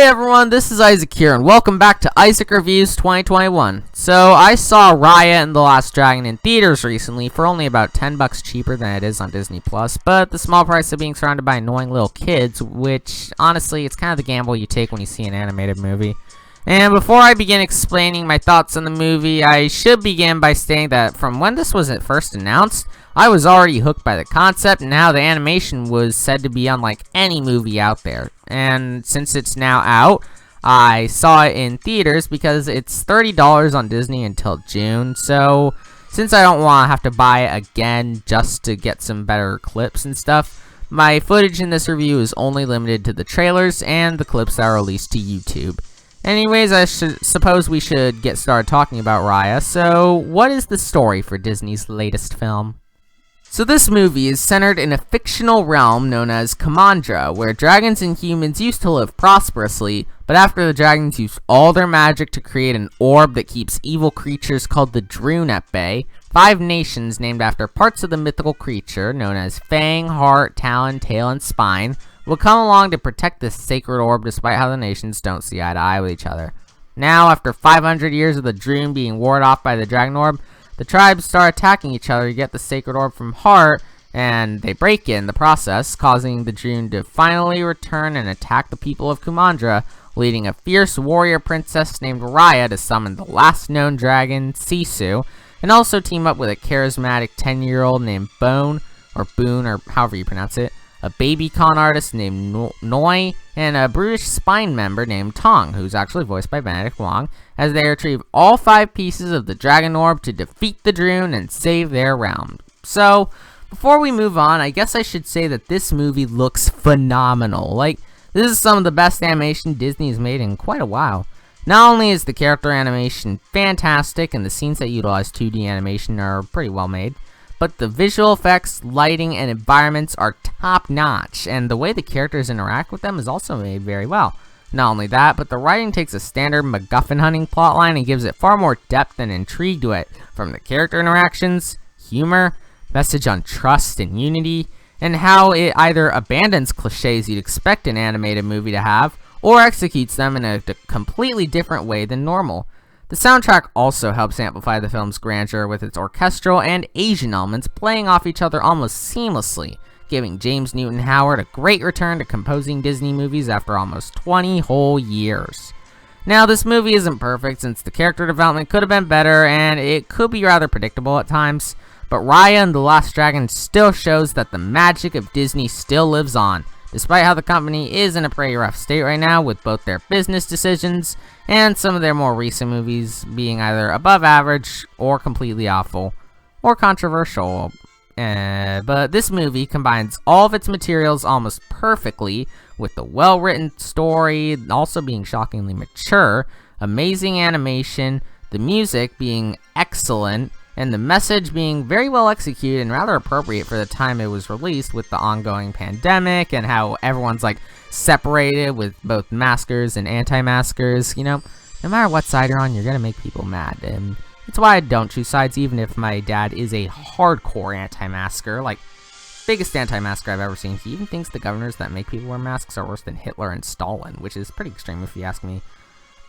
Hey everyone, this is Isaac here, and welcome back to Isaac Reviews 2021. So, I saw Raya and the Last Dragon in theaters recently for only about $10 cheaper than it is on Disney+, but the small price of being surrounded by annoying little kids, which, honestly, it's kind of the gamble you take when you see an animated movie. And before I begin explaining my thoughts on the movie, I should begin by saying that from when this was first announced, I was already hooked by the concept and how the animation was said to be unlike any movie out there. And since it's now out, I saw it in theaters because it's $30 on Disney until June. So since I don't want to have to buy it again just to get some better clips and stuff, my footage in this review is only limited to the trailers and the clips that are released to YouTube. Anyways, I suppose we should get started talking about Raya. So, what is the story for Disney's latest film? So this movie is centered in a fictional realm known as Kamandra, where dragons and humans used to live prosperously, but after the dragons used all their magic to create an orb that keeps evil creatures called the Droon at bay, 5 nations named after parts of the mythical creature, known as Fang, Heart, Talon, Tail, and Spine, will come along to protect this sacred orb despite how the nations don't see eye to eye with each other. Now, after 500 years of the Droon being warded off by the dragon orb, the tribes start attacking each other to get the sacred orb from Heart, and they break in the process, causing the Droon to finally return and attack the people of Kumandra, leading a fierce warrior princess named Raya to summon the last known dragon, Sisu, and also team up with a charismatic 10-year-old named Boone, or however you pronounce it, a baby con artist named Noi, and a brutish spine member named Tong, who's actually voiced by Benedict Wong, as they retrieve all 5 pieces of the Dragon Orb to defeat the Droon and save their realm. So, before we move on, I guess I should say that this movie looks phenomenal. Like, this is some of the best animation Disney has made in quite a while. Not only is the character animation fantastic, and the scenes that utilize 2D animation are pretty well made, but the visual effects, lighting, and environments are top-notch, and the way the characters interact with them is also made very well. Not only that, but the writing takes a standard MacGuffin hunting plotline and gives it far more depth and intrigue to it, from the character interactions, humor, message on trust and unity, and how it either abandons cliches you'd expect an animated movie to have, or executes them in a completely different way than normal. The soundtrack also helps amplify the film's grandeur with its orchestral and Asian elements playing off each other almost seamlessly, giving James Newton Howard a great return to composing Disney movies after almost 20 whole years. Now, this movie isn't perfect since the character development could have been better and it could be rather predictable at times, but Raya and the Last Dragon still shows that the magic of Disney still lives on, despite how the company is in a pretty rough state right now with both their business decisions and some of their more recent movies being either above average or completely awful or controversial. But this movie combines all of its materials almost perfectly with the well-written story also being shockingly mature, amazing animation, the music being excellent, and the message being very well executed and rather appropriate for the time it was released with the ongoing pandemic and how everyone's like separated with both maskers and anti-maskers. You know, no matter what side you're on, you're gonna make people mad, and that's why I don't choose sides, even if my dad is a hardcore anti-masker, like biggest anti-masker I've ever seen. He even thinks the governors that make people wear masks are worse than Hitler and Stalin, which is pretty extreme if you ask me.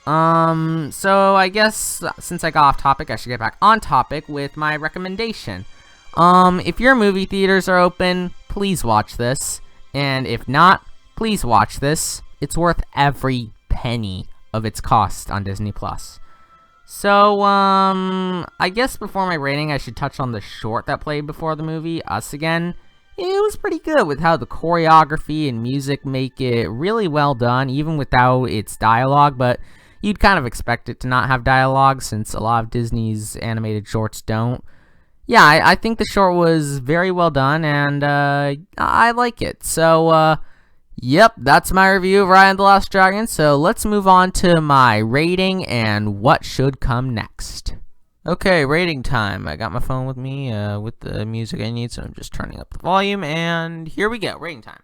So I guess since I got off topic, I should get back on topic with my recommendation. If your movie theaters are open, please watch this. And if not, please watch this. It's worth every penny of its cost on Disney+. So, I guess before my rating, I should touch on the short that played before the movie, Us Again. It was pretty good with how the choreography and music make it really well done, even without its dialogue, but you'd kind of expect it to not have dialogue since a lot of Disney's animated shorts don't. Yeah, I think the short was very well done, and I like it. So, yep, that's my review of Raya and the Last Dragon. So let's move on to my rating and what should come next. Okay, rating time. I got my phone with me with the music I need, so I'm just turning up the volume, and here we go, rating time.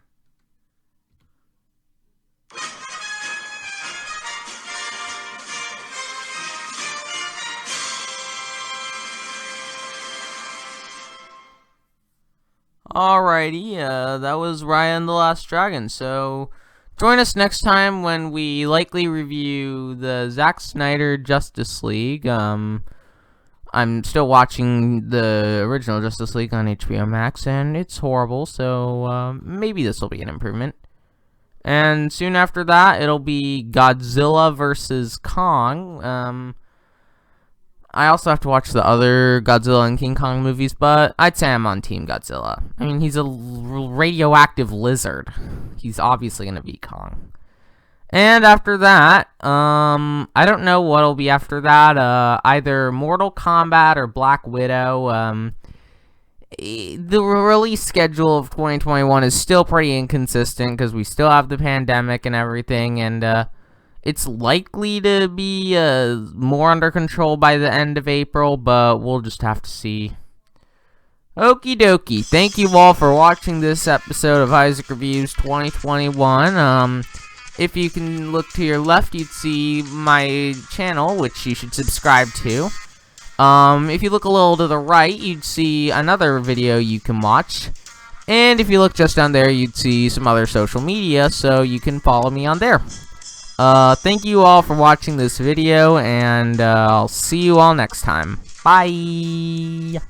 Alrighty, that was Raya and the Last Dragon. So, Join us next time when we likely review the Zack Snyder Justice League. I'm still watching the original Justice League on HBO Max, and it's horrible, so maybe this will be an improvement. And soon after that, it'll be Godzilla vs. Kong. I also have to watch the other Godzilla and King Kong movies, but I'd say I'm on Team Godzilla. I mean, he's a radioactive lizard. He's obviously going to beat Kong. And after that, I don't know what'll be after that. Either Mortal Kombat or Black Widow. The release schedule of 2021 is still pretty inconsistent because we still have the pandemic and everything, and it's likely to be more under control by the end of April, but we'll just have to see. Okie dokie. Thank you all for watching this episode of Isaac Reviews 2021. If you can look to your left, you'd see my channel, which you should subscribe to. If you look a little to the right, you'd see another video you can watch. And if you look just down there, you'd see some other social media, so you can follow me on there. Thank you all for watching this video, and I'll see you all next time. Bye!